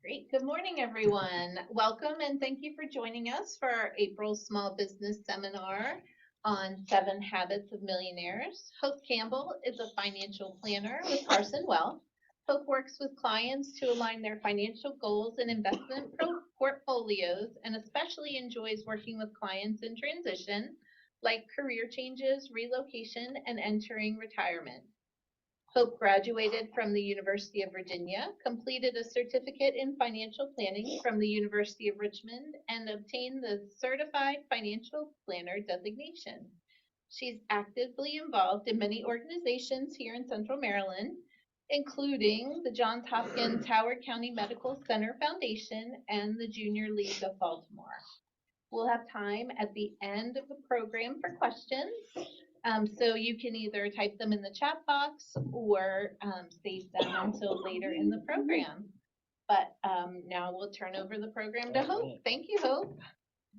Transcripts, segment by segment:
Great. Good morning, everyone. Welcome and thank you for joining us for our April Small Business Seminar on 7 Habits of Millionaires. Hope Campbell is a financial planner with Carson Wealth. Hope works with clients to align their financial goals and investment portfolios, and especially enjoys working with clients in transition, like career changes, relocation, and entering retirement. Hope graduated from the University of Virginia, completed a certificate in financial planning from the University of Richmond, and obtained the Certified Financial Planner designation. She's actively involved in many organizations here in Central Maryland, including the Johns Hopkins Howard County Medical Center Foundation and the Junior League of Baltimore. We'll have time at the end of the program for questions. So you can either type them in the chat box or save them until later in the program. But now we'll turn over the program to Hope. Thank you, Hope.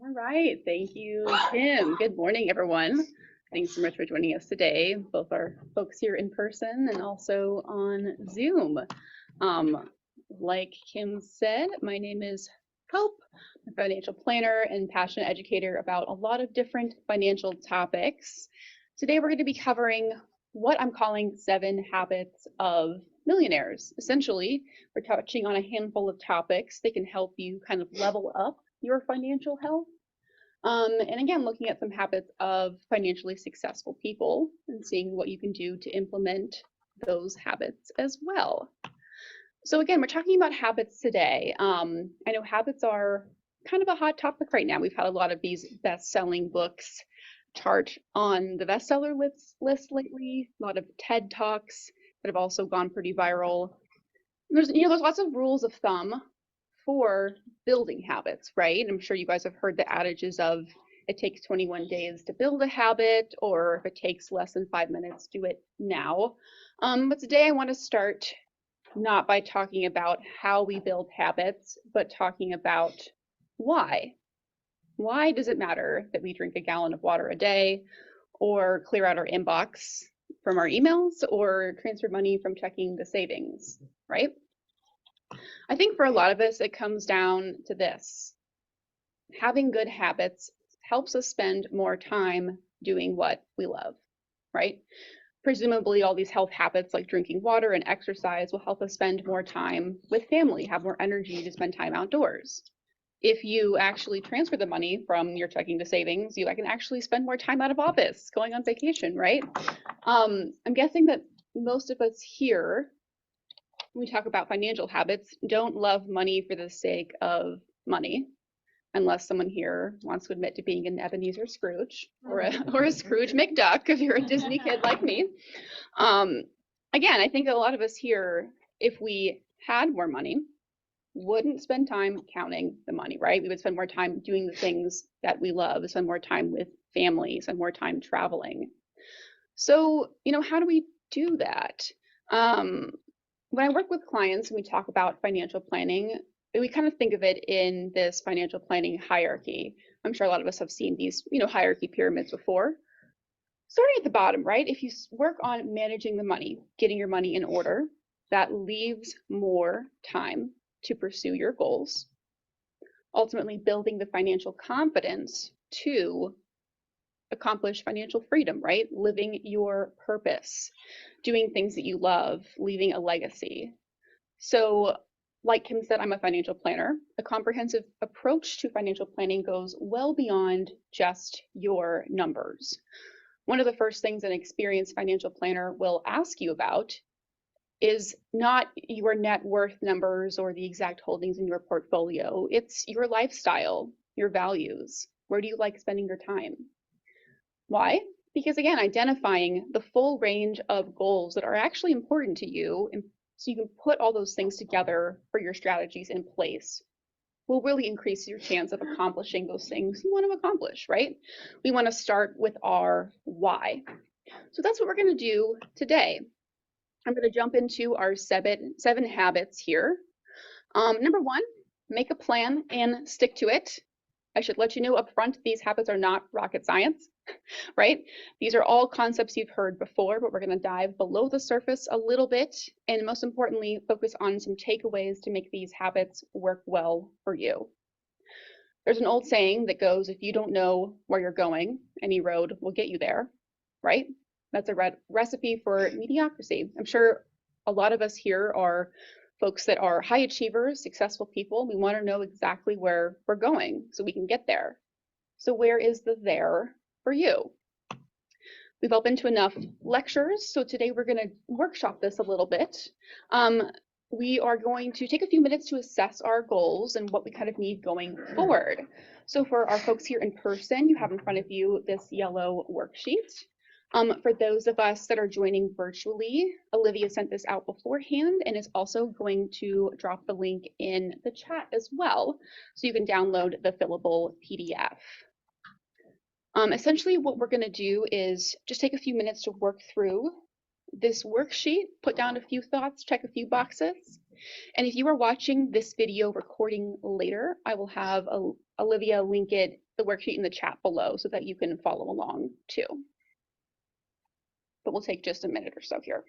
All right. Thank you, Kim. Good morning, everyone. Thanks so much for joining us today, both our folks here in person and also on Zoom. Like Kim said, my name is Hope. I'm a financial planner and passionate educator about a lot of different financial topics. Today, we're going to be covering what I'm calling 7 Habits of Millionaires. Essentially, we're touching on a handful of topics that can help you kind of level up your financial health. And again, looking at some habits of financially successful people and seeing what you can do to implement those habits as well. So again, we're talking about habits today. I know habits are kind of a hot topic right now. We've had a lot of these best-selling books chart on the bestseller list lately, a lot of TED Talks that have also gone pretty viral. There's lots of rules of thumb for building habits, right? I'm sure you guys have heard the adages of it takes 21 days to build a habit, or if it takes less than 5 minutes, do it now. But today I want to start not by talking about how we build habits, but talking about why. Why does it matter that we drink a gallon of water a day, or clear out our inbox from our emails, or transfer money from checking the savings, right? I think for a lot of us, it comes down to this. Having good habits helps us spend more time doing what we love, right? Presumably all these health habits like drinking water and exercise will help us spend more time with family, have more energy to spend time outdoors. If you actually transfer the money from your checking to savings, you can actually spend more time out of office, going on vacation, right? I'm guessing that most of us here, when we talk about financial habits, don't love money for the sake of money, unless someone here wants to admit to being an Ebenezer Scrooge or a Scrooge McDuck if you're a Disney kid like me. Again, I think a lot of us here, if we had more money, wouldn't spend time counting the money, right? We would spend more time doing the things that we love, spend more time with family, spend more time traveling. So, how do we do that? When I work with clients and we talk about financial planning, we kind of think of it in this financial planning hierarchy. I'm sure a lot of us have seen these, hierarchy pyramids before. Starting at the bottom, right? If you work on managing the money, getting your money in order, that leaves more time to pursue your goals, ultimately building the financial confidence to accomplish financial freedom, right? Living your purpose, doing things that you love, leaving a legacy. So like Kim said, I'm a financial planner. A comprehensive approach to financial planning goes well beyond just your numbers. One of the first things an experienced financial planner will ask you about is not your net worth numbers or the exact holdings in your portfolio. It's your lifestyle, your values. Where do you like spending your time? Why? Because again, identifying the full range of goals that are actually important to you, and so you can put all those things together for your strategies in place, will really increase your chance of accomplishing those things you want to accomplish, right? We want to start with our why. So that's what we're going to do today. I'm going to jump into our seven habits here. Number 1, make a plan and stick to it. I should let you know up front, these habits are not rocket science. right? These are all concepts you've heard before, but we're going to dive below the surface a little bit, and most importantly, focus on some takeaways to make these habits work well for you. There's an old saying that goes, if you don't know where you're going, any road will get you there, right? That's a recipe for mediocrity. I'm sure a lot of us here are folks that are high achievers, successful people. We want to know exactly where we're going so we can get there. So where is the there for you? We've all been to enough lectures, so today we're going to workshop this a little bit. We are going to take a few minutes to assess our goals and what we kind of need going forward. So for our folks here in person, you have in front of you this yellow worksheet. For those of us that are joining virtually, Olivia sent this out beforehand and is also going to drop the link in the chat as well, so you can download the fillable PDF. Essentially, what we're going to do is just take a few minutes to work through this worksheet, put down a few thoughts, check a few boxes. And if you are watching this video recording later, I will have Olivia link the worksheet in the chat below so that you can follow along too. But we'll take just a minute or so here.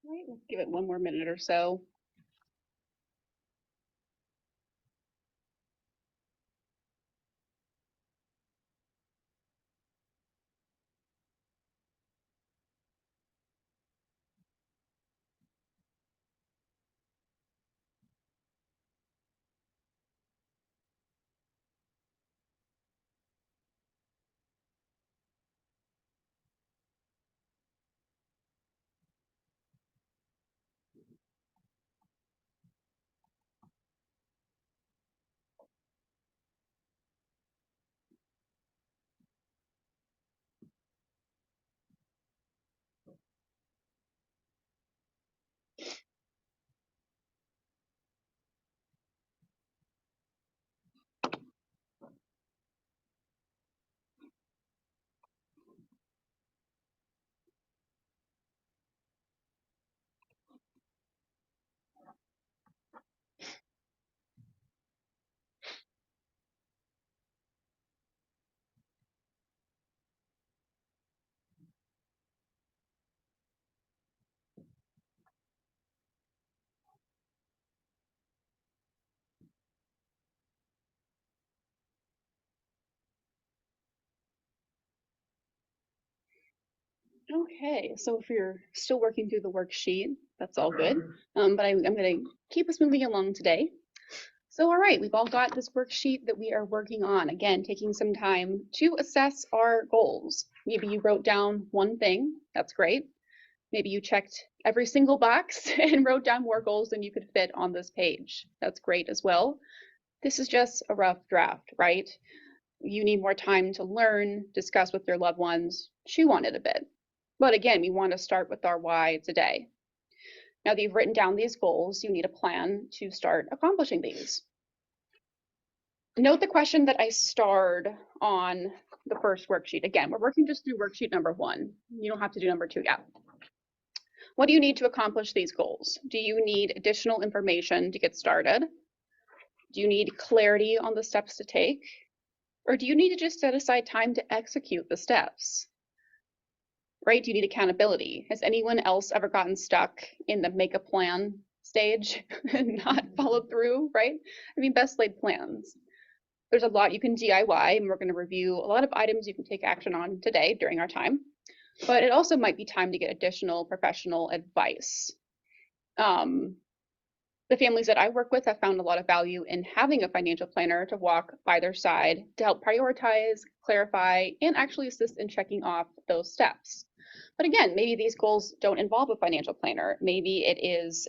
All right, let's give it one more minute or so. Okay, so if you're still working through the worksheet, that's all good. But I'm going to keep us moving along today. So, all right, we've all got this worksheet that we are working on. Again, taking some time to assess our goals. Maybe you wrote down one thing, that's great. Maybe you checked every single box and wrote down more goals than you could fit on this page. That's great as well. This is just a rough draft, right? You need more time to learn, discuss with your loved ones, chew on it a bit. But again, we want to start with our why today. Now that you've written down these goals, you need a plan to start accomplishing these. Note the question that I starred on the first worksheet. Again, we're working just through worksheet number 1. You don't have to do number 2 yet. What do you need to accomplish these goals? Do you need additional information to get started? Do you need clarity on the steps to take? Or do you need to just set aside time to execute the steps? Right? Do you need accountability? Has anyone else ever gotten stuck in the make a plan stage and not followed through, right? I mean, best laid plans. There's a lot you can DIY, and we're going to review a lot of items you can take action on today during our time. But it also might be time to get additional professional advice. The families that I work with have found a lot of value in having a financial planner to walk by their side to help prioritize, clarify, and actually assist in checking off those steps. But again, maybe these goals don't involve a financial planner. Maybe it is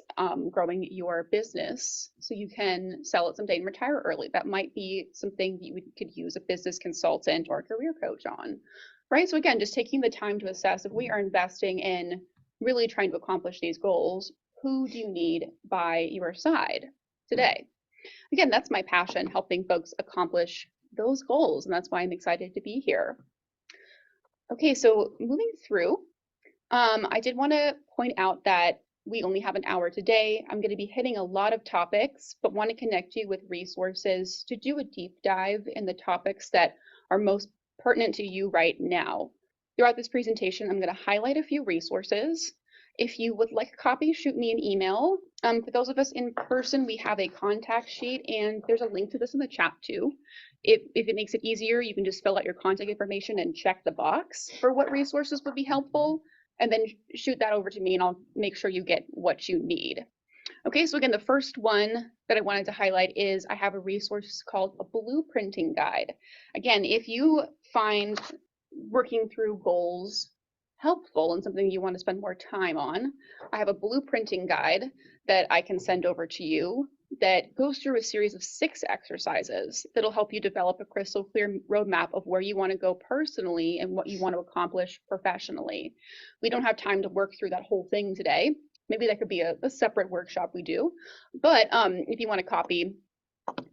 growing your business so you can sell it someday and retire early. That might be something you could use a business consultant or a career coach on, right? So again, just taking the time to assess if we are investing in really trying to accomplish these goals, who do you need by your side today? Again, that's my passion, helping folks accomplish those goals, and that's why I'm excited to be here. Okay, so moving through, I did want to point out that we only have an hour today. I'm going to be hitting a lot of topics, but want to connect you with resources to do a deep dive in the topics that are most pertinent to you right now. Throughout this presentation, I'm going to highlight a few resources. If you would like a copy, shoot me an email. For those of us in person, we have a contact sheet, and there's a link to this in the chat too. If it makes it easier, you can just fill out your contact information and check the box for what resources would be helpful, and then shoot that over to me, and I'll make sure you get what you need. Okay, so again, the first one that I wanted to highlight is I have a resource called a blueprinting guide. Again, if you find working through goals helpful and something you want to spend more time on, I have a blueprinting guide that I can send over to you that goes through a series of 6 exercises that'll help you develop a crystal clear roadmap of where you want to go personally and what you want to accomplish professionally. We don't have time to work through that whole thing today. Maybe that could be a separate workshop we do, but if you want a copy,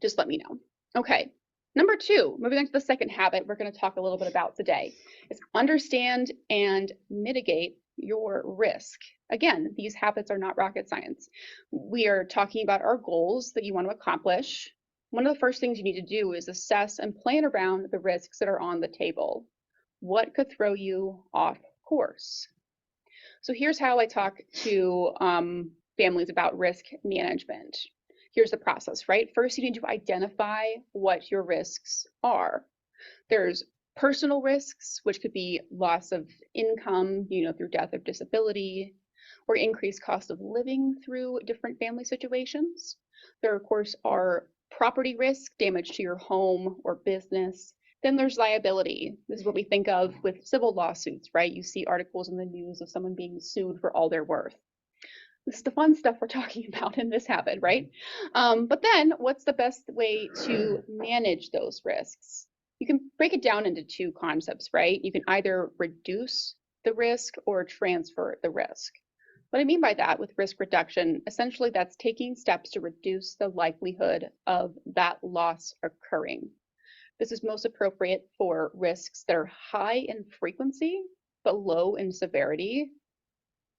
just let me know. Okay, number 2, moving on to the second habit we're going to talk a little bit about today is understand and mitigate your risk. Again, these habits are not rocket science. We are talking about our goals that you want to accomplish. One of the first things you need to do is assess and plan around the risks that are on the table. What could throw you off course? So here's how I talk to families about risk management. Here's the process, right? First, you need to identify what your risks are. There's personal risks, which could be loss of income, through death or disability, or increased cost of living through different family situations. There, of course, are property risk, damage to your home or business. Then there's liability. This is what we think of with civil lawsuits, right? You see articles in the news of someone being sued for all their worth. This is the fun stuff we're talking about in this habit, right? But then what's the best way to manage those risks? You can break it down into 2 concepts, right? You can either reduce the risk or transfer the risk. What I mean by that with risk reduction, essentially that's taking steps to reduce the likelihood of that loss occurring. This is most appropriate for risks that are high in frequency but low in severity.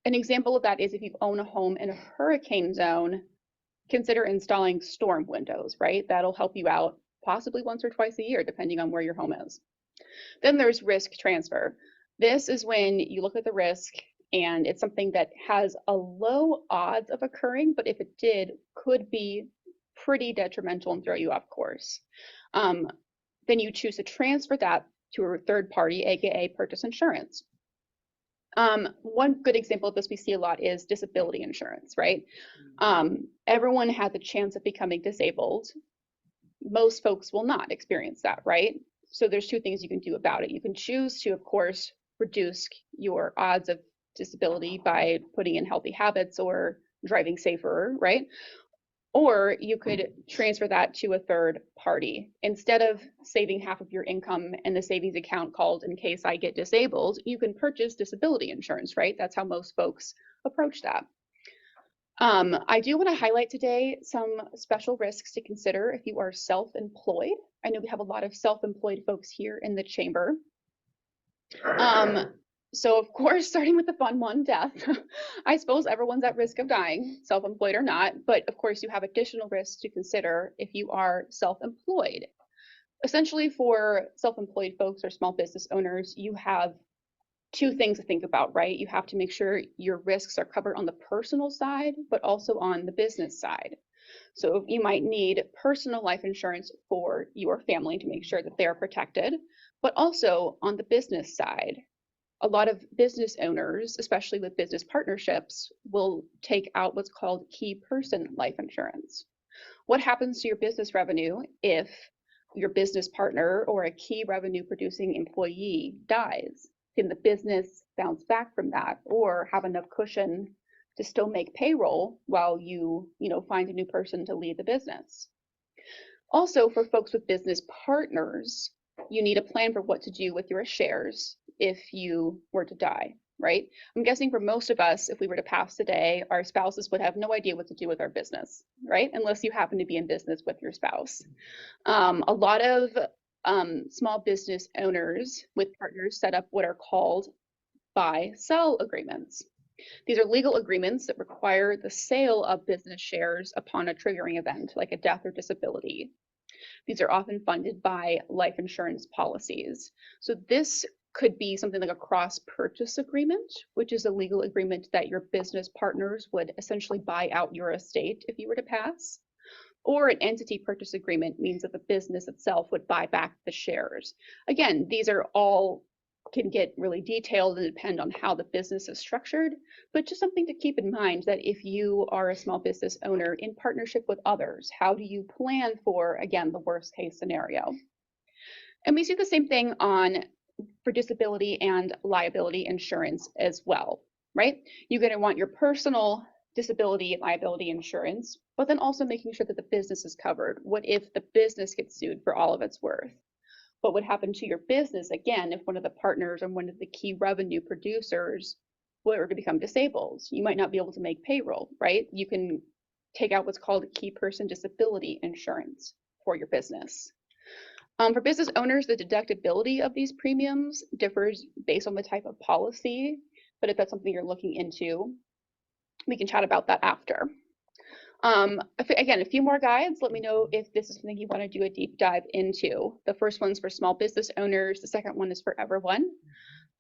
An example of that is if you own a home in a hurricane zone, consider installing storm windows, right? That'll help you out possibly once or twice a year, depending on where your home is. Then there's risk transfer. This is when you look at the risk and it's something that has a low odds of occurring, but if it did, could be pretty detrimental and throw you off course. Then you choose to transfer that to a third party, aka purchase insurance. One good example of this we see a lot is disability insurance, right? Everyone has a chance of becoming disabled. Most folks will not experience that, right? So there's 2 things you can do about it. You can choose to, of course, reduce your odds of disability by putting in healthy habits or driving safer, right? Or you could transfer that to a third party. Instead of saving half of your income in the savings account called in case I get disabled, you can purchase disability insurance, right? That's how most folks approach that. I do want to highlight today some special risks to consider if you are self-employed. I know we have a lot of self-employed folks here in the chamber. So of course, starting with the fun one, death. I suppose everyone's at risk of dying, self-employed or not, but of course you have additional risks to consider if you are self-employed. Essentially for self-employed folks or small business owners, you have two things to think about, right? You have to make sure your risks are covered on the personal side, but also on the business side. So you might need personal life insurance for your family to make sure that they're protected, but also on the business side. A lot of business owners, especially with business partnerships, will take out what's called key person life insurance. What happens to your business revenue if your business partner or a key revenue producing employee dies? Can the business bounce back from that or have enough cushion to still make payroll while you find a new person to lead the business? Also, for folks with business partners, you need a plan for what to do with your shares if you were to die, right? I'm guessing for most of us, if we were to pass today, our spouses would have no idea what to do with our business, right? Unless you happen to be in business with your spouse. A lot of small business owners with partners set up what are called buy-sell agreements. These are legal agreements that require the sale of business shares upon a triggering event, like a death or disability. These are often funded by life insurance policies. So this could be something like a cross-purchase agreement, which is a legal agreement that your business partners would essentially buy out your estate if you were to pass. Or an entity purchase agreement means that the business itself would buy back the shares. Again, these are all can get really detailed and depend on how the business is structured, but just something to keep in mind that if you are a small business owner in partnership with others, how do you plan for, again, the worst case scenario? And we see the same thing for disability and liability insurance as well, right? You're going to want your personal disability and liability insurance, but then also making sure that the business is covered. What if the business gets sued for all of its worth? What would happen to your business, again, if one of the partners or one of the key revenue producers were to become disabled? You might not be able to make payroll, right? You can take out what's called key person disability insurance for your business. For business owners, the deductibility of these premiums differs based on the type of policy, but if that's something you're looking into, we can chat about that after. Again, a few more guides. Let me know if this is something you want to do a deep dive into. The first one's for small business owners. The second one is for everyone.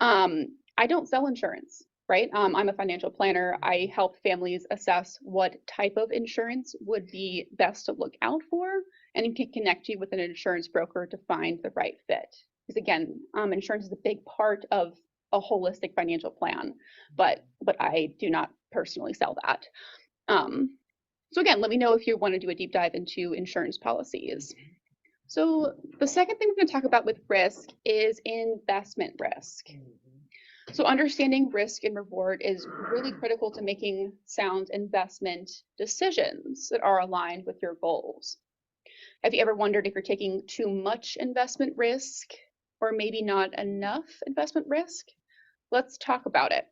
I don't sell insurance, right? I'm a financial planner. I help families assess what type of insurance would be best to look out for, and can connect you with an insurance broker to find the right fit. Because again, insurance is a big part of a holistic financial plan, but I do not personally sell that. So again, let me know if you want to do a deep dive into insurance policies. So the second thing we're going to talk about with risk is investment risk. So understanding risk and reward is really critical to making sound investment decisions that are aligned with your goals. Have you ever wondered if you're taking too much investment risk or maybe not enough investment risk? Let's talk about it.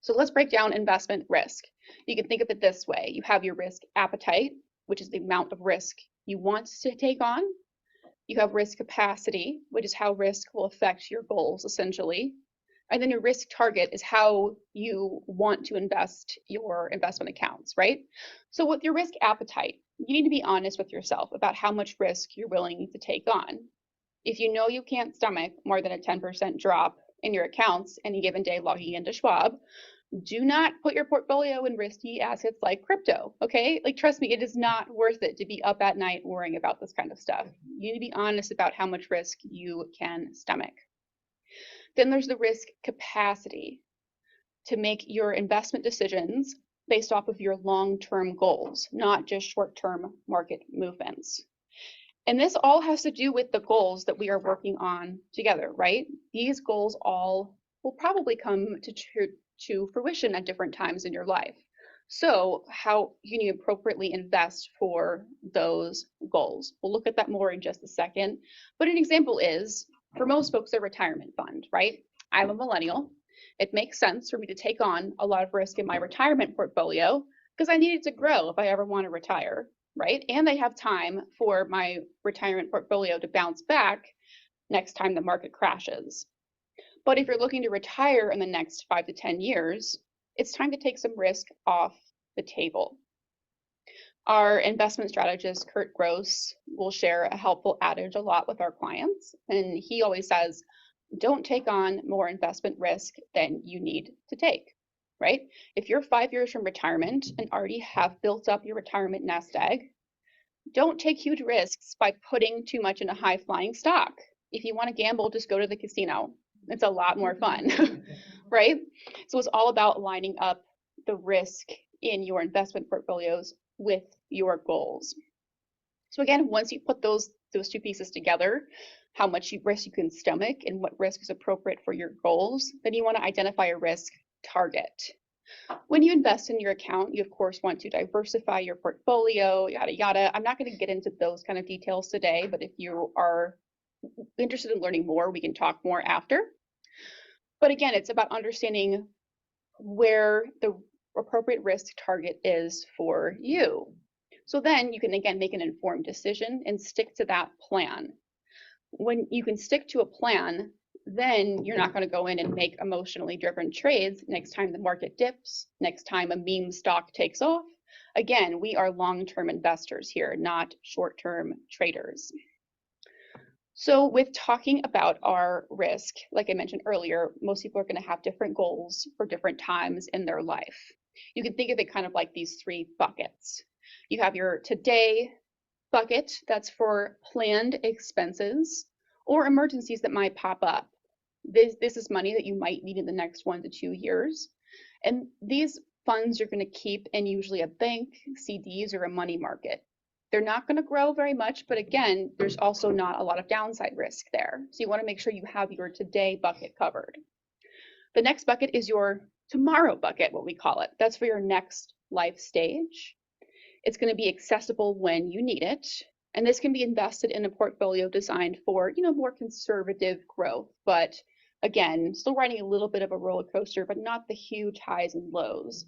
So let's break down investment risk. You can think of it this way. You have your risk appetite, which is the amount of risk you want to take on. You have risk capacity, which is how risk will affect your goals, essentially. And then your risk target is how you want to invest your investment accounts, right? So with your risk appetite, you need to be honest with yourself about how much risk you're willing to take on. If you know you can't stomach more than a 10% drop in your accounts any given day logging into Schwab, do not put your portfolio in risky assets like crypto, okay? Like, trust me, it is not worth it to be up at night worrying about this kind of stuff. You need to be honest about how much risk you can stomach. Then there's the risk capacity to make your investment decisions based off of your long-term goals, not just short-term market movements. And this all has to do with the goals that we are working on together, right? These goals all will probably come to fruition at different times in your life. So how can you appropriately invest for those goals? We'll look at that more in just a second. But an example is, for most folks, a retirement fund, right? I'm a millennial. It makes sense for me to take on a lot of risk in my retirement portfolio because I need it to grow if I ever want to retire, right? And I have time for my retirement portfolio to bounce back next time the market crashes. But if you're looking to retire in the next 5 to 10 years, it's time to take some risk off the table. Our investment strategist, Kurt Gross, will share a helpful adage a lot with our clients. And he always says, don't take on more investment risk than you need to take, right? If you're 5 years from retirement and already have built up your retirement nest egg, don't take huge risks by putting too much in a high flying stock. If you want to gamble, just go to the casino. It's a lot more fun, right? So it's all about lining up the risk in your investment portfolios with your goals. So again, once you put those two pieces together, how much risk you can stomach and what risk is appropriate for your goals, then you want to identify a risk target. When you invest in your account, you of course want to diversify your portfolio, yada, yada. I'm not going to get into those kind of details today, but if you are interested in learning more, we can talk more after. But again, it's about understanding where the appropriate risk target is for you. So then you can, again, make an informed decision and stick to that plan. When you can stick to a plan, then you're not going to go in and make emotionally driven trades next time the market dips, next time a meme stock takes off. Again, we are long-term investors here, not short-term traders. So with talking about our risk, like I mentioned earlier, most people are going to have different goals for different times in their life. You can think of it kind of like these 3 buckets. You have your today bucket, that's for planned expenses or emergencies that might pop up. This is money that you might need in the next 1 to 2 years. And these funds you're going to keep in usually a bank, CDs, or a money market. They're not going to grow very much, but again, there's also not a lot of downside risk there. So you want to make sure you have your today bucket covered. The next bucket is your tomorrow bucket, what we call it. That's for your next life stage. It's going to be accessible when you need it. And this can be invested in a portfolio designed for, more conservative growth. But again, still riding a little bit of a roller coaster, but not the huge highs and lows.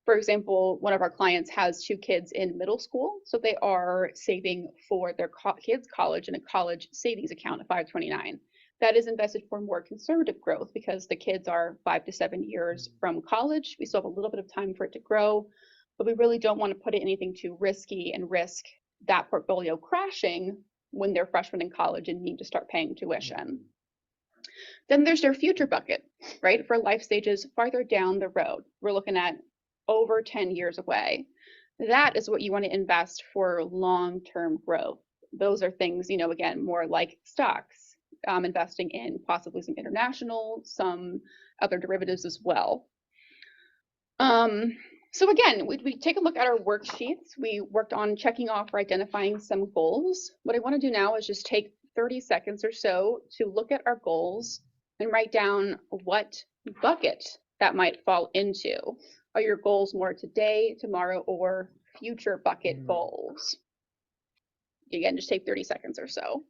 For example, one of our clients has 2 kids in middle school, so they are saving for their kids' college in a college savings account at 529. That is invested for more conservative growth because the kids are 5 to 7 years from college. We still have a little bit of time for it to grow, but we really don't want to put in anything too risky and risk that portfolio crashing when they're freshmen in college and need to start paying tuition. Then there's their future bucket, right? For life stages farther down the road. We're looking at over 10 years away. That is what you want to invest for long-term growth. Those are things, again, more like stocks, investing in possibly some international, some other derivatives as well. So again, we take a look at our worksheets. We worked on checking off or identifying some goals. What I want to do now is just take 30 seconds or so to look at our goals and write down what bucket that might fall into. Are your goals more today, tomorrow, or future bucket goals? Again, just take 30 seconds or so.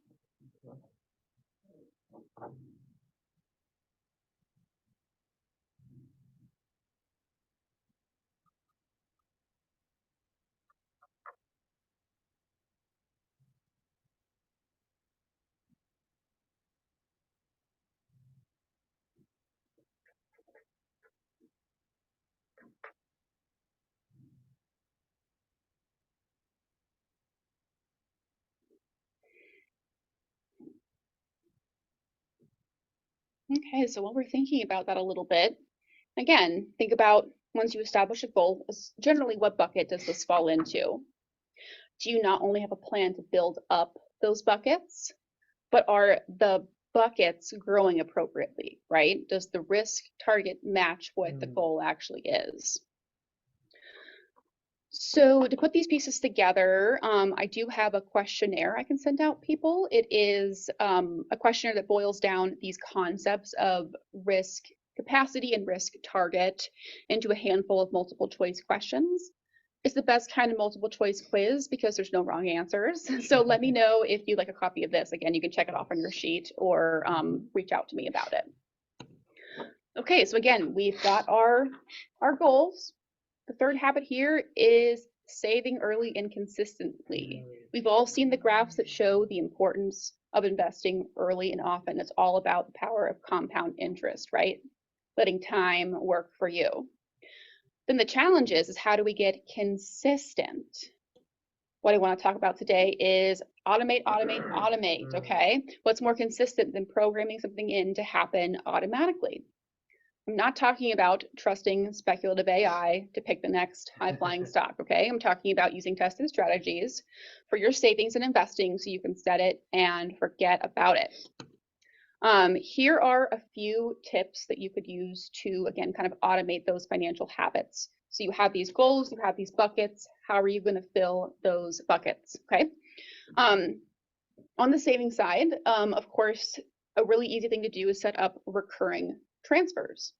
Okay, so while we're thinking about that a little bit, again, think about once you establish a goal, generally what bucket does this fall into? Do you not only have a plan to build up those buckets, but are the buckets growing appropriately, right? Does the risk target match what the goal actually is? So to put these pieces together, I do have a questionnaire I can send out people. It is a questionnaire that boils down these concepts of risk capacity and risk target into a handful of multiple choice questions. It's the best kind of multiple choice quiz because there's no wrong answers. So let me know if you'd like a copy of this. Again, you can check it off on your sheet or reach out to me about it. Okay, so again, we've got our goals. The third habit here is saving early and consistently. We've all seen the graphs that show the importance of investing early and often. It's all about the power of compound interest, right? Letting time work for you. Then the challenge is how do we get consistent? What I want to talk about today is automate, okay? What's more consistent than programming something in to happen automatically? I'm not talking about trusting speculative AI to pick the next high-flying stock, okay? I'm talking about using tested strategies for your savings and investing so you can set it and forget about it. Here are a few tips that you could use to, again, kind of automate those financial habits. So you have these goals, you have these buckets. How are you going to fill those buckets, okay? On the saving side, of course, a really easy thing to do is set up recurring transfers.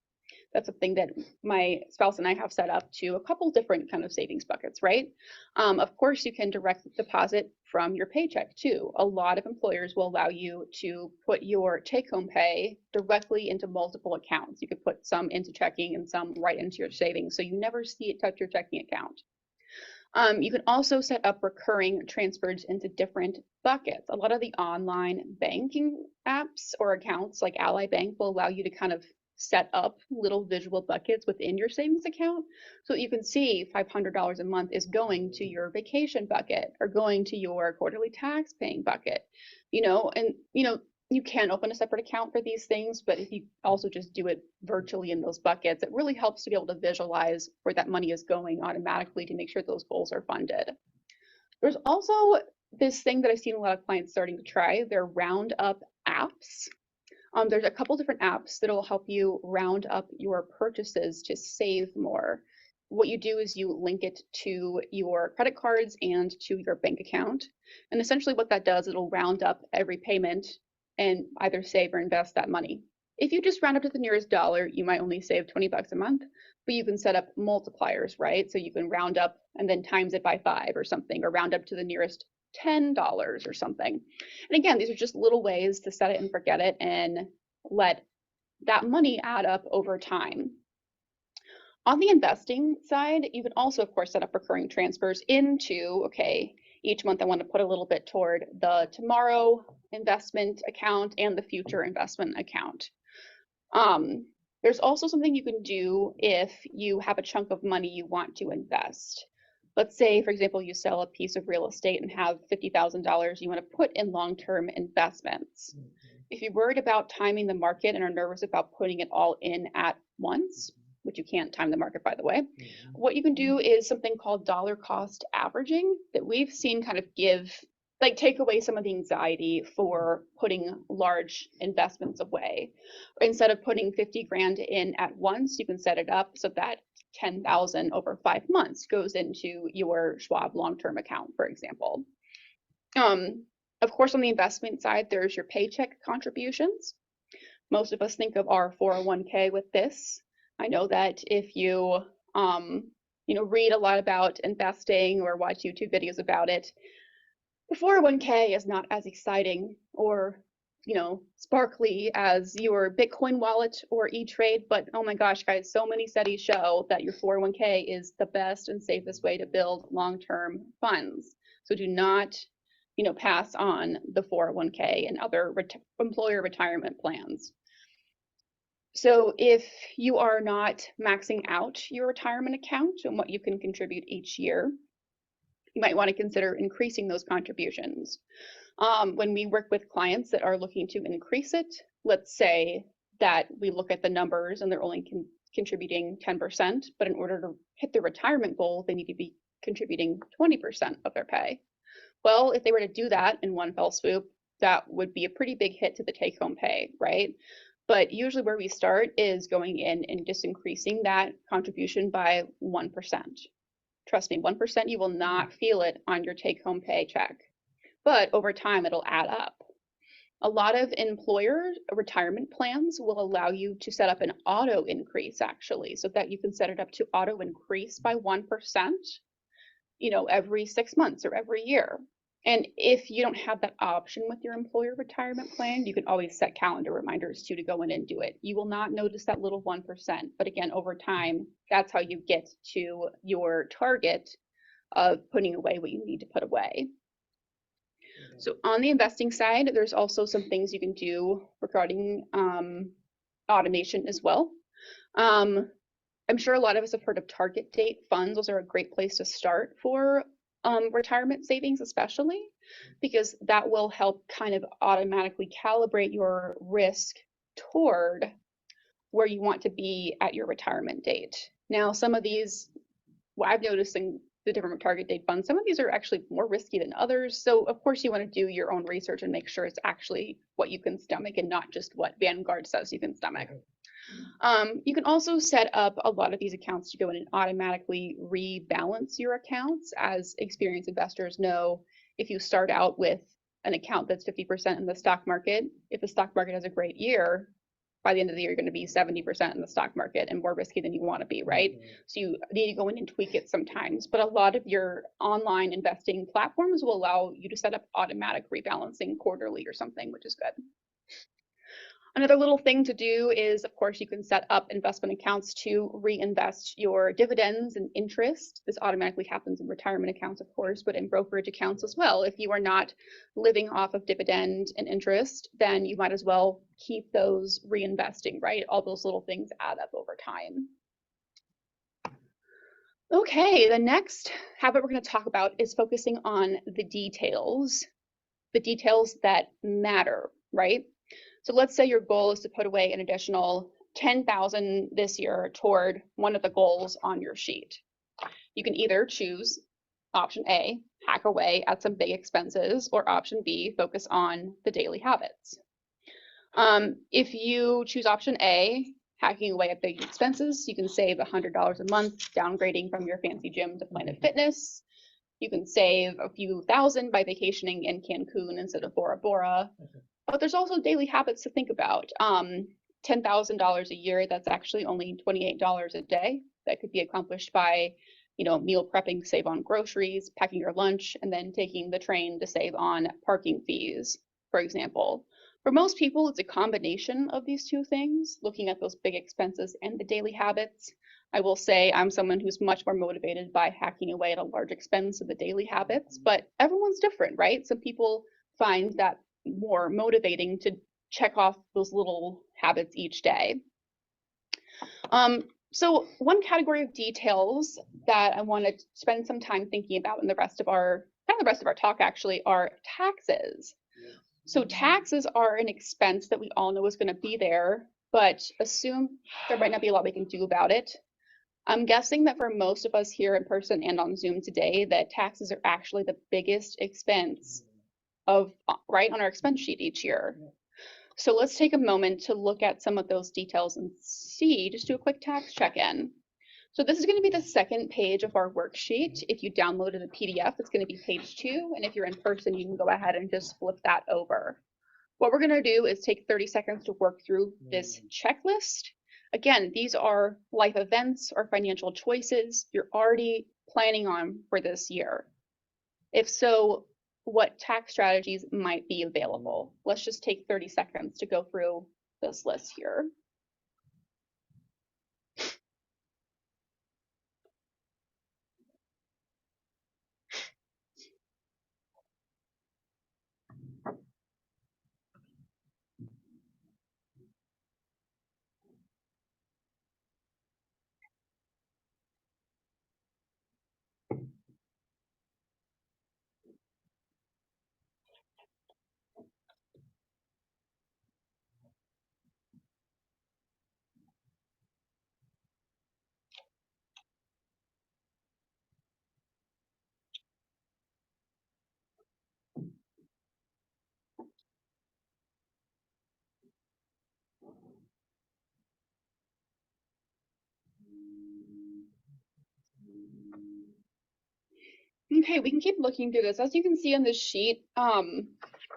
That's something that my spouse and I have set up to a couple different kind of savings buckets, right? Of course, you can direct deposit from your paycheck too. A lot of employers will allow you to put your take-home pay directly into multiple accounts. You could put some into checking and some right into your savings, so you never see it touch your checking account. You can also set up recurring transfers into different buckets. A lot of the online banking apps or accounts like Ally Bank will allow you to kind of set up little visual buckets within your savings account so that you can see $500 a month is going to your vacation bucket or going to your quarterly tax paying bucket, and you can open a separate account for these things, but if you also just do it virtually in those buckets, it really helps to be able to visualize where that money is going automatically to make sure those goals are funded. There's also this thing that I've seen a lot of clients starting to try. They're roundup apps. There's a couple different apps that will help you round up your purchases to save more. What you do is you link it to your credit cards and to your bank account. And essentially what that does, it'll round up every payment and either save or invest that money. If you just round up to the nearest dollar, you might only save 20 bucks a month, but you can set up multipliers, right? So you can round up and then times it by 5 or something, or round up to the nearest $10 or something. And again, these are just little ways to set it and forget it and let that money add up over time. On the investing side, you can also, of course, set up recurring transfers into, okay, each month I want to put a little bit toward the tomorrow investment account and the future investment account. There's also something you can do if you have a chunk of money you want to invest. Let's say, for example, you sell a piece of real estate and have $50,000 you want to put in long-term investments. If you're worried about timing the market and are nervous about putting it all in at once, which you can't time the market, by the way, what you can do is something called dollar cost averaging that we've seen kind of take away some of the anxiety for putting large investments away. Instead of putting 50 grand in at once, you can set it up so that 10,000 over 5 months goes into your Schwab long-term account, for example. Of course, on the investment side, there's your paycheck contributions. Most of us think of our 401k with this. I know that if you, read a lot about investing or watch YouTube videos about it, the 401k is not as exciting or sparkly as your Bitcoin wallet or E-Trade, but oh my gosh, guys, so many studies show that your 401k is the best and safest way to build long-term funds. So do not, pass on the 401k and other employer retirement plans. So if you are not maxing out your retirement account and what you can contribute each year, you might want to consider increasing those contributions. When we work with clients that are looking to increase it, let's say that we look at the numbers and they're only contributing 10%, but in order to hit their retirement goal, they need to be contributing 20% of their pay. Well, if they were to do that in one fell swoop, that would be a pretty big hit to the take-home pay, right? But usually where we start is going in and just increasing that contribution by 1%. Trust me, 1%, you will not feel it on your take-home paycheck, but over time it'll add up. A lot of employer retirement plans will allow you to set up an auto increase actually, so that you can set it up to auto increase by 1%, every 6 months or every year. And if you don't have that option with your employer retirement plan, you can always set calendar reminders to go in and do it. You will not notice that little 1%, but again, over time, that's how you get to your target of putting away what you need to put away. So on the investing side, there's also some things you can do regarding automation as well. I'm sure a lot of us have heard of target date funds. Those are a great place to start for retirement savings, especially because that will help kind of automatically calibrate your risk toward where you want to be at your retirement date. Now, some of these, what I've noticed in the different target date funds, some of these are actually more risky than others. So of course you want to do your own research and make sure it's actually what you can stomach and not just what Vanguard says you can stomach. You can also set up a lot of these accounts to go in and automatically rebalance your accounts. As experienced investors know, if you start out with an account that's 50% in the stock market, if the stock market has a great year, by the end of the year, you're going to be 70% in the stock market and more risky than you want to be, right? So you need to go in and tweak it sometimes. But a lot of your online investing platforms will allow you to set up automatic rebalancing quarterly or something, which is good. Another little thing to do is, of course, you can set up investment accounts to reinvest your dividends and interest. This automatically happens in retirement accounts, of course, but in brokerage accounts as well. If you are not living off of dividend and interest, then you might as well keep those reinvesting, right? All those little things add up over time. Okay, the next habit we're going to talk about is focusing on the details that matter, right? So let's say your goal is to put away an additional $10,000 this year toward one of the goals on your sheet. You can either choose option A, hack away at some big expenses, or option B, focus on the daily habits. If you choose option A, hacking away at big expenses, you can save $100 a month, downgrading from your fancy gym to Planet Fitness. You can save a few thousand by vacationing in Cancun instead of Bora Bora. But there's also daily habits to think about. $10,000 a year, that's actually only $28 a day. That could be accomplished by, meal prepping to save on groceries, packing your lunch, and then taking the train to save on parking fees, for example. For most people, it's a combination of these two things, looking at those big expenses and the daily habits. I will say I'm someone who's much more motivated by hacking away at a large expense of the daily habits, but everyone's different, right? Some people find that more motivating to check off those little habits each day. So one category of details that I want to spend some time thinking about in the rest of our talk actually are taxes. So taxes are an expense that we all know is going to be there, but assume there might not be a lot we can do about it. I'm guessing that for most of us here in person and on Zoom today, that taxes are actually the biggest expense right on our expense sheet each year. So let's take a moment to look at some of those details and just do a quick tax check-in. So this is going to be the second page of our worksheet. If you downloaded a PDF, it's going to be page 2. And if you're in person, you can go ahead and just flip that over. What we're going to do is take 30 seconds to work through this checklist. Again, these are life events or financial choices you're already planning on for this year. If so, what tax strategies might be available? Let's just take 30 seconds to go through this list here. Okay, we can keep looking through this. As you can see on this sheet,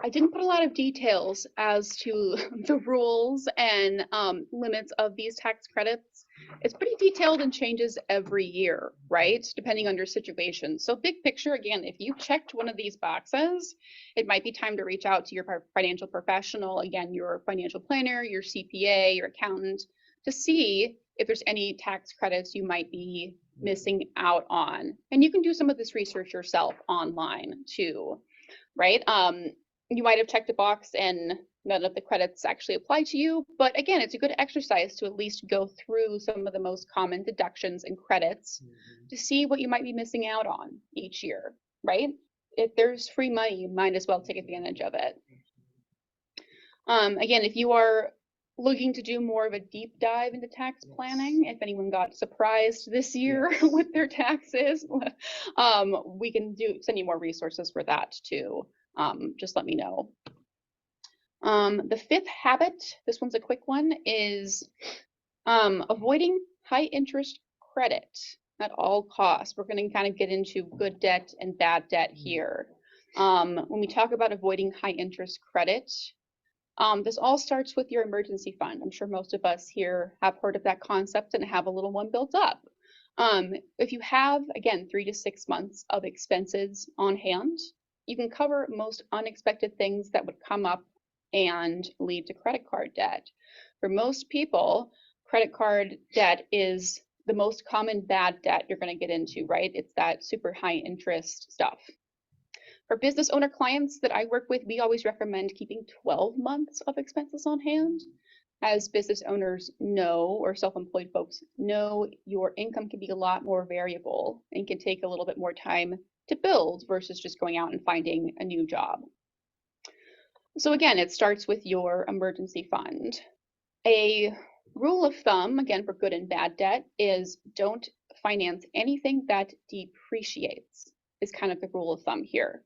I didn't put a lot of details as to the rules and limits of these tax credits. It's pretty detailed and changes every year, right? Depending on your situation. So big picture, again, if you checked one of these boxes, it might be time to reach out to your financial professional, again, your financial planner, your CPA, your accountant, to see if there's any tax credits you might be missing out on. And you can do some of this research yourself online too, right? You might have checked a box and none of the credits actually apply to you. But again, it's a good exercise to at least go through some of the most common deductions and credits to see what you might be missing out on each year, right? If there's free money, you might as well take advantage of it. Again, if you are looking to do more of a deep dive into tax planning, if anyone got surprised this year with their taxes, we can send you more resources for that too. Just let me know. The fifth habit, this one's a quick one, is avoiding high interest credit at all costs. We're going to kind of get into good debt and bad debt here. When we talk about avoiding high interest credit, this all starts with your emergency fund. I'm sure most of us here have heard of that concept and have a little one built up. If you have, again, 3 to 6 months of expenses on hand, you can cover most unexpected things that would come up and lead to credit card debt. For most people, credit card debt is the most common bad debt you're going to get into, right? It's that super high interest stuff. For business owner clients that I work with, we always recommend keeping 12 months of expenses on hand. As business owners know, or self-employed folks know, your income can be a lot more variable and can take a little bit more time to build versus just going out and finding a new job. So again, it starts with your emergency fund. A rule of thumb, again, for good and bad debt, is don't finance anything that depreciates, is kind of the rule of thumb here.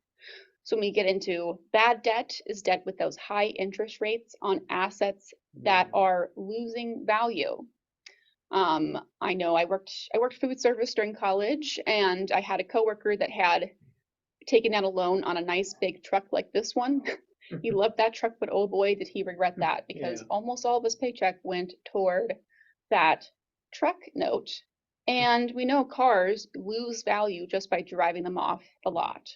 So when we get into bad debt, is debt with those high interest rates on assets that are losing value. I know I worked food service during college, and I had a coworker that had taken out a loan on a nice big truck like this one. He loved that truck, but oh boy, did he regret that, because almost all of his paycheck went toward that truck note. And we know cars lose value just by driving them off a lot,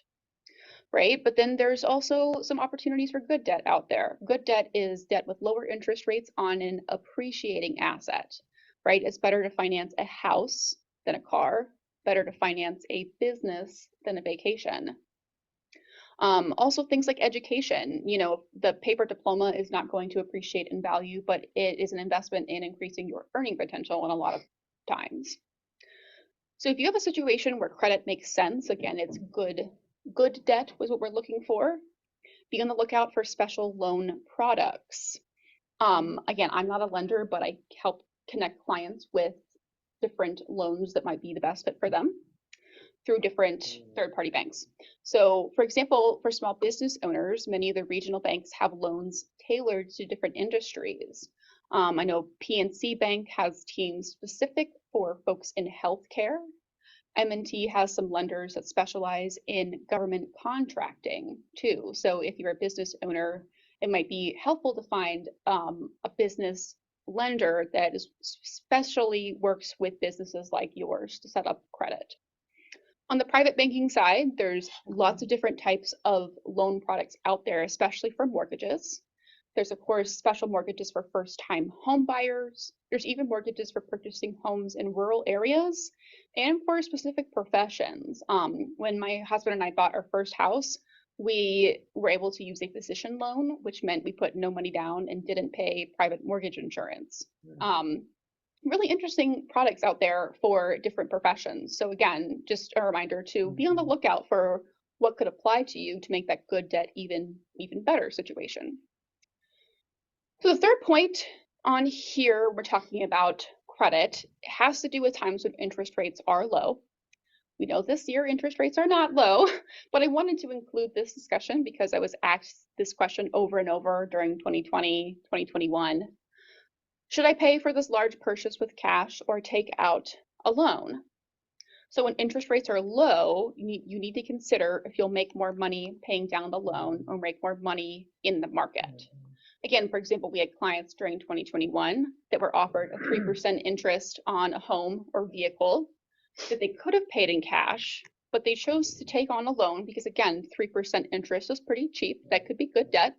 right? But then there's also some opportunities for good debt out there. Good debt is debt with lower interest rates on an appreciating asset, right? It's better to finance a house than a car, better to finance a business than a vacation. Also things like education, the paper diploma is not going to appreciate in value, but it is an investment in increasing your earning potential in a lot of times. So if you have a situation where credit makes sense, again, it's good debt was what we're looking for. Be on the lookout for special loan products. Again, I'm not a lender, but I help connect clients with different loans that might be the best fit for them through different third-party banks. So for example, for small business owners, many of the regional banks have loans tailored to different industries. I know PNC Bank has teams specific for folks in healthcare. M&T has some lenders that specialize in government contracting too. So if you're a business owner, it might be helpful to find a business lender that especially works with businesses like yours to set up credit. On the private banking side, there's lots of different types of loan products out there, especially for mortgages. There's, of course, special mortgages for first-time home buyers. There's even mortgages for purchasing homes in rural areas and for specific professions. When my husband and I bought our first house, we were able to use a physician loan, which meant we put no money down and didn't pay private mortgage insurance. Really interesting products out there for different professions. So again, just a reminder to be on the lookout for what could apply to you to make that good debt even better situation. So the third point on here, we're talking about credit. It has to do with times when interest rates are low. We know this year interest rates are not low, but I wanted to include this discussion because I was asked this question over and over during 2020, 2021. Should I pay for this large purchase with cash or take out a loan? So when interest rates are low, you need to consider if you'll make more money paying down the loan or make more money in the market. Again, for example, we had clients during 2021 that were offered a 3% interest on a home or vehicle that they could have paid in cash, but they chose to take on a loan because, again, 3% interest is pretty cheap. That could be good debt,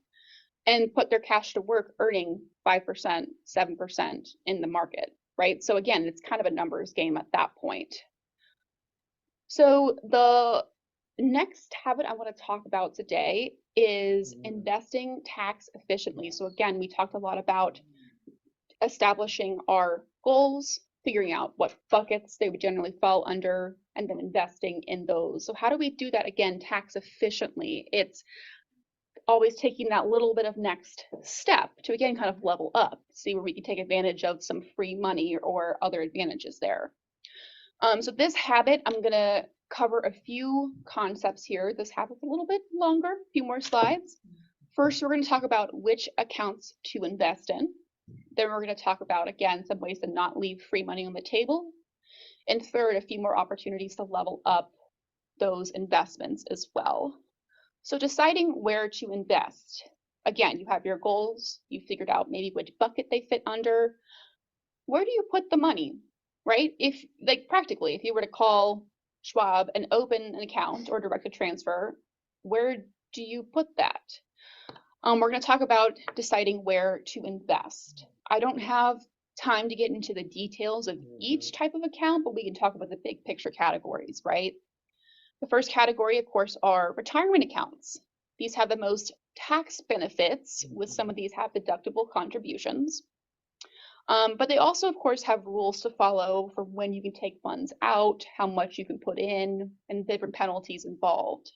and put their cash to work earning 5%, 7% in the market, right? So again, it's kind of a numbers game at that point. So the next habit I want to talk about today is investing tax efficiently. So again, we talked a lot about establishing our goals, figuring out what buckets they would generally fall under, and then investing in those. So how do we do that again tax efficiently? It's always taking that little bit of next step to again kind of level up, see where we can take advantage of some free money or other advantages there. So this habit, I'm going to cover a few concepts here. This habit's a little bit longer, a few more slides. First, we're going to talk about which accounts to invest in. Then we're going to talk about, again, some ways to not leave free money on the table. And third, a few more opportunities to level up those investments as well. So deciding where to invest. Again, you have your goals. You figured out maybe which bucket they fit under. Where do you put the money? Right? If, like, practically, if you were to call Schwab and open an account or direct a transfer, where do you put that? We're going to talk about deciding where to invest. I don't have time to get into the details of each type of account, but we can talk about the big picture categories, right? The first category, of course, are retirement accounts. These have the most tax benefits, with some of these have deductible contributions. But they also, of course, have rules to follow for when you can take funds out, how much you can put in, and different penalties involved.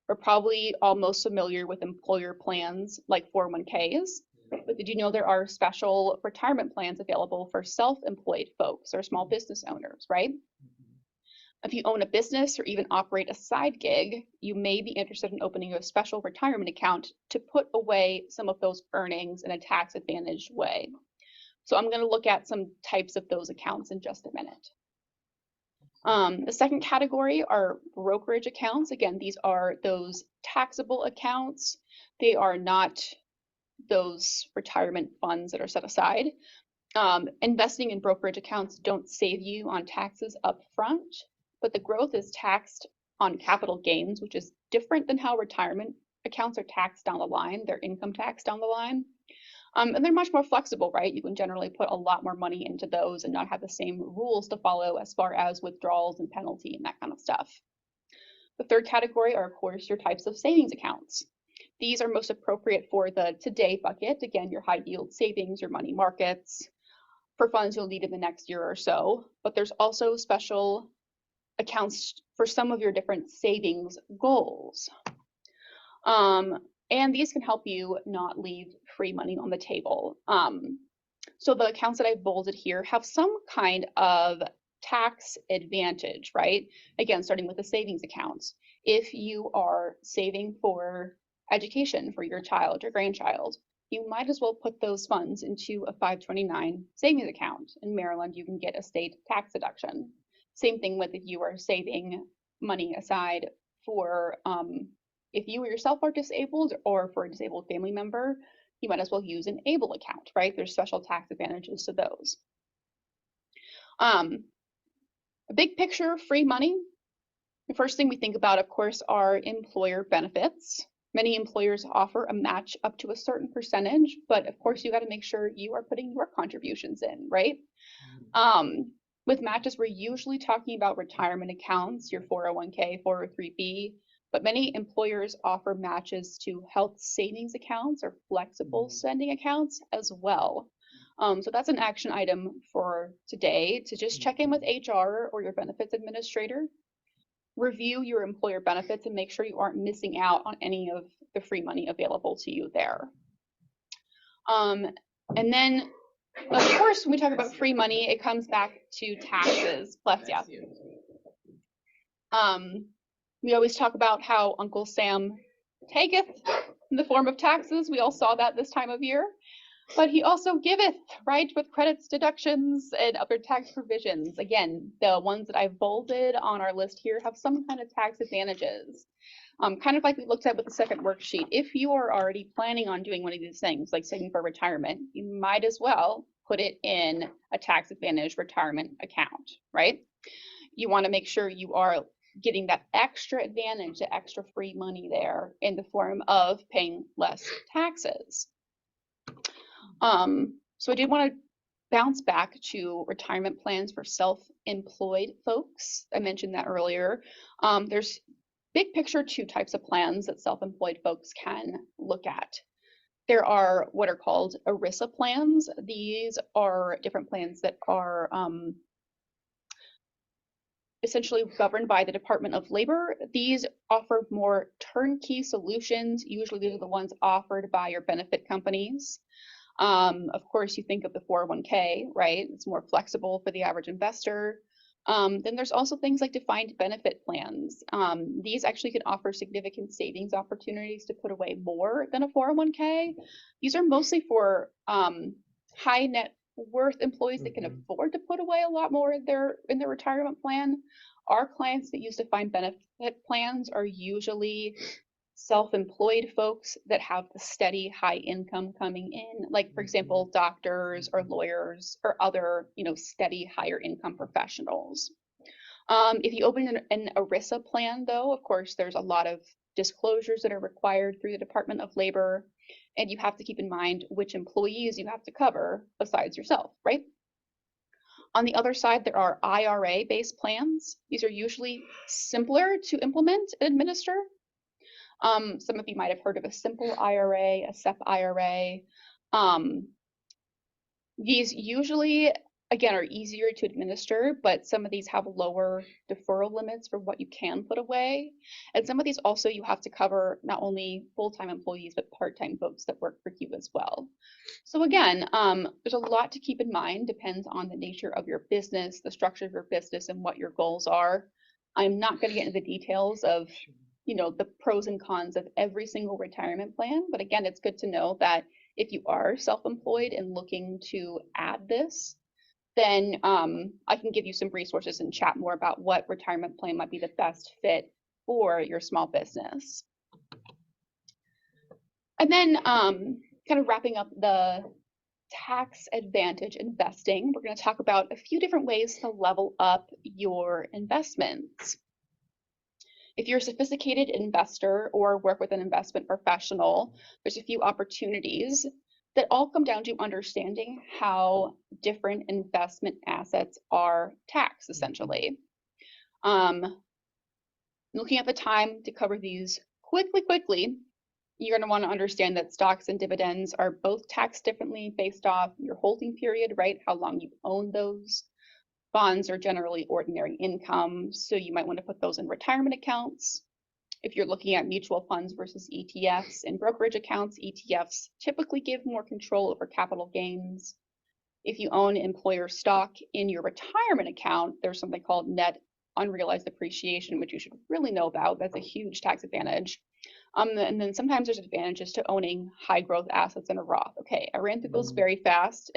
We're probably all most familiar with employer plans like 401ks, but did you know there are special retirement plans available for self-employed folks or small business owners, right? If you own a business or even operate a side gig, you may be interested in opening a special retirement account to put away some of those earnings in a tax-advantaged way. So I'm going to look at some types of those accounts in just a minute. The second category are brokerage accounts. Again, these are those taxable accounts. They are not those retirement funds that are set aside. Investing in brokerage accounts don't save you on taxes up front, but the growth is taxed on capital gains, which is different than how retirement accounts are taxed down the line. They're income tax down the line. And they're much more flexible, right? You can generally put a lot more money into those and not have the same rules to follow as far as withdrawals and penalty and that kind of stuff. The third category are, of course, your types of savings accounts. These are most appropriate for the today bucket. Again, your high yield savings, your money markets, for funds you'll need in the next year or so. But there's also special accounts for some of your different savings goals. And these can help you not leave free money on the table. So the accounts that I've bolded here have some kind of tax advantage, right? Again, starting with the savings accounts. If you are saving for education for your child or grandchild, you might as well put those funds into a 529 savings account. In Maryland, you can get a state tax deduction. Same thing with if you are saving money aside for if you yourself are disabled or for a disabled family member, you might as well use an ABLE account, right? There's special tax advantages to those. A big picture, free money. The first thing we think about, of course, are employer benefits. Many employers offer a match up to a certain percentage, but of course you got to make sure you are putting your contributions in, right? With matches, we're usually talking about retirement accounts, your 401k, 403b, but many employers offer matches to health savings accounts or flexible spending accounts as well. So that's an action item for today, to just check in with HR or your benefits administrator. Review your employer benefits and make sure you aren't missing out on any of the free money available to you there. And then, of course, when we talk about free money, it comes back to taxes. Bless ya. We always talk about how Uncle Sam taketh in the form of taxes. We all saw that this time of year. But he also giveth, right, with credits, deductions, and other tax provisions. Again, the ones that I've bolded on our list here have some kind of tax advantages. Kind of like we looked at with the second worksheet. If you are already planning on doing one of these things, like saving for retirement, you might as well put it in a tax advantage retirement account, right? You want to make sure you are getting that extra advantage, the extra free money there in the form of paying less taxes. So I did want to bounce back to retirement plans for self-employed folks. I mentioned that earlier. There's big picture two types of plans that self-employed folks can look at. There are what are called ERISA plans. These are different plans that are essentially governed by the Department of Labor. These offer more turnkey solutions. Usually these are the ones offered by your benefit companies. Of course, you think of the 401k, right? It's more flexible for the average investor. Then there's also things like defined benefit plans. These actually can offer significant savings opportunities to put away more than a 401k. These are mostly for high net worth employees that can afford to put away a lot more in their retirement plan. Our clients that use defined benefit plans are usually self-employed folks that have the steady high income coming in, like for example doctors or lawyers or other steady higher income professionals. If you open an ERISA plan, though, of course there's a lot of disclosures that are required through the Department of Labor, and you have to keep in mind which employees you have to cover besides yourself, right? On the other side, there are IRA-based plans. These are usually simpler to implement and administer. Some of you might have heard of a simple IRA, a SEP IRA. These usually, again, are easier to administer, but some of these have lower deferral limits for what you can put away. And some of these also you have to cover not only full-time employees, but part-time folks that work for you as well. So again, there's a lot to keep in mind, depends on the nature of your business, the structure of your business, and what your goals are. I'm not going to get into the details of the pros and cons of every single retirement plan. But again, it's good to know that if you are self-employed and looking to add this, then I can give you some resources and chat more about what retirement plan might be the best fit for your small business. And then kind of wrapping up the tax advantage investing, we're going to talk about a few different ways to level up your investments. If you're a sophisticated investor or work with an investment professional, there's a few opportunities that all come down to understanding how different investment assets are taxed, essentially. Looking at the time to cover these quickly, you're going to want to understand that stocks and dividends are both taxed differently based off your holding period, right? How long you've owned those. Bonds are generally ordinary income, so you might want to put those in retirement accounts. If you're looking at mutual funds versus ETFs and brokerage accounts, ETFs typically give more control over capital gains. If you own employer stock in your retirement account, there's something called net unrealized appreciation, which you should really know about. That's a huge tax advantage. And then sometimes there's advantages to owning high growth assets in a Roth. Okay, I ran through those very fast,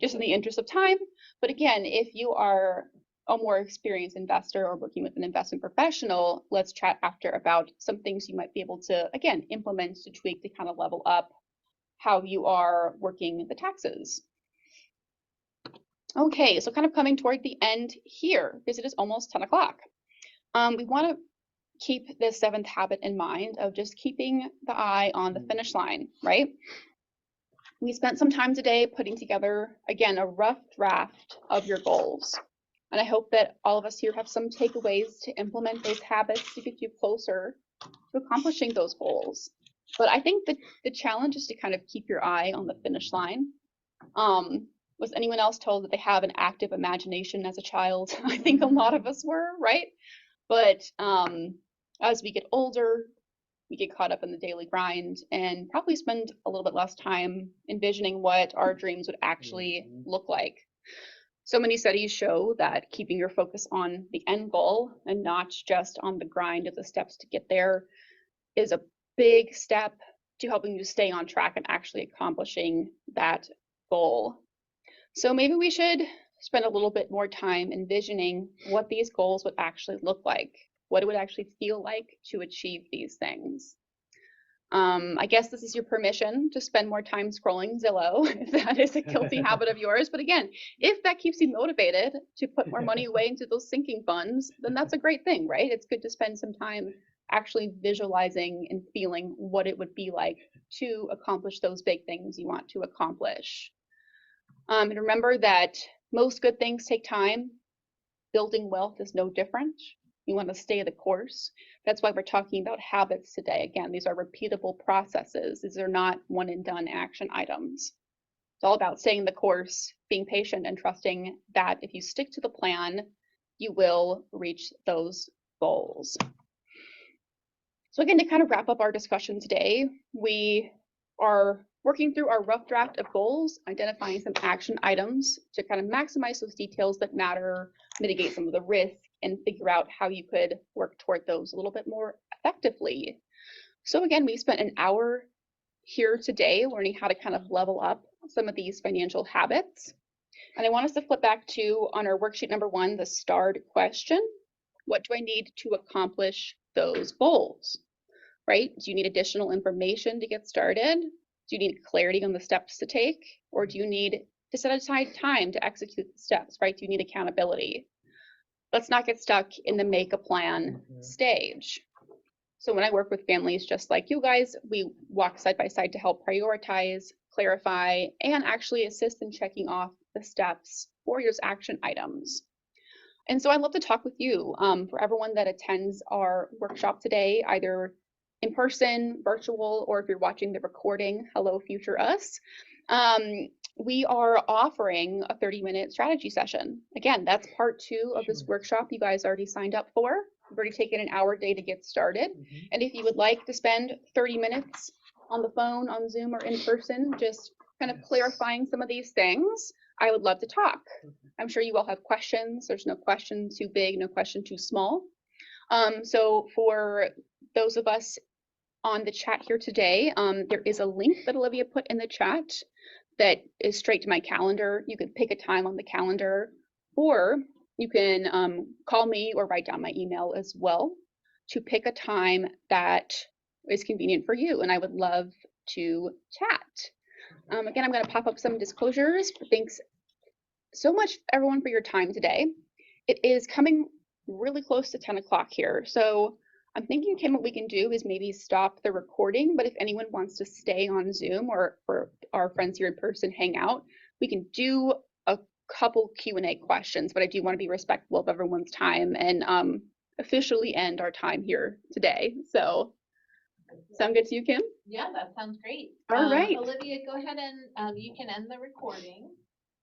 just in the interest of time. But again, if you are a more experienced investor or working with an investment professional, let's chat after about some things you might be able to, again, implement to tweak to kind of level up how you are working the taxes. Okay, so kind of coming toward the end here, because it is almost 10 o'clock. We want to keep this seventh habit in mind of just keeping the eye on the finish line, right? We spent some time today putting together, again, a rough draft of your goals. And I hope that all of us here have some takeaways to implement those habits to get you closer to accomplishing those goals. But I think that the challenge is to kind of keep your eye on the finish line. Was anyone else told that they have an active imagination as a child? I think a lot of us were, right? But as we get older, we get caught up in the daily grind and probably spend a little bit less time envisioning what our dreams would actually look like. So many studies show that keeping your focus on the end goal and not just on the grind of the steps to get there is a big step to helping you stay on track and actually accomplishing that goal. So maybe we should spend a little bit more time envisioning what these goals would actually look like, what it would actually feel like to achieve these things. I guess this is your permission to spend more time scrolling Zillow, if that is a guilty habit of yours. But again, if that keeps you motivated to put more money away into those sinking funds, then that's a great thing, right? It's good to spend some time actually visualizing and feeling what it would be like to accomplish those big things you want to accomplish. And remember that most good things take time. Building wealth is no different. You want to stay the course. That's why we're talking about habits today. Again, these are repeatable processes. These are not one and done action items. It's all about staying the course, being patient, and trusting that if you stick to the plan, you will reach those goals. So again, to kind of wrap up our discussion today, we are working through our rough draft of goals, identifying some action items to kind of maximize those details that matter, mitigate some of the risk, and figure out how you could work toward those a little bit more effectively. So again, we spent an hour here today learning how to kind of level up some of these financial habits. And I want us to flip back to, on our worksheet number 1, the starred question. What do I need to accomplish those goals? Right? Do you need additional information to get started? Do you need clarity on the steps to take? Or do you need to set aside time to execute the steps, right? Do you need accountability? Let's not get stuck in the make a plan stage. So when I work with families just like you guys, we walk side by side to help prioritize, clarify, and actually assist in checking off the steps for those action items. And so I'd love to talk with you. For everyone that attends our workshop today, either in person, virtual, or if you're watching the recording, hello future us. We are offering a 30-minute strategy session. Again, that's part 2 of this workshop you guys already signed up for. We've already taken an hour a day to get started. And if you would like to spend 30 minutes on the phone, on Zoom, or in person, just kind of clarifying some of these things, I would love to talk. I'm sure you all have questions. There's no question too big, no question too small. So for those of us on the chat here today, there is a link that Olivia put in the chat that is straight to my calendar. You could pick a time on the calendar, or you can call me or write down my email as well to pick a time that is convenient for you, and I would love to chat. Again, I'm going to pop up some disclosures. Thanks so much, everyone, for your time today. It is coming really close to 10 o'clock here, so I'm thinking, Kim, what we can do is maybe stop the recording, but if anyone wants to stay on Zoom, or for our friends here in person hang out, we can do a couple Q&A questions, but I do want to be respectful of everyone's time and officially end our time here today. So sound good to you, Kim? Yeah, that sounds great. All right. Olivia, go ahead and you can end the recording.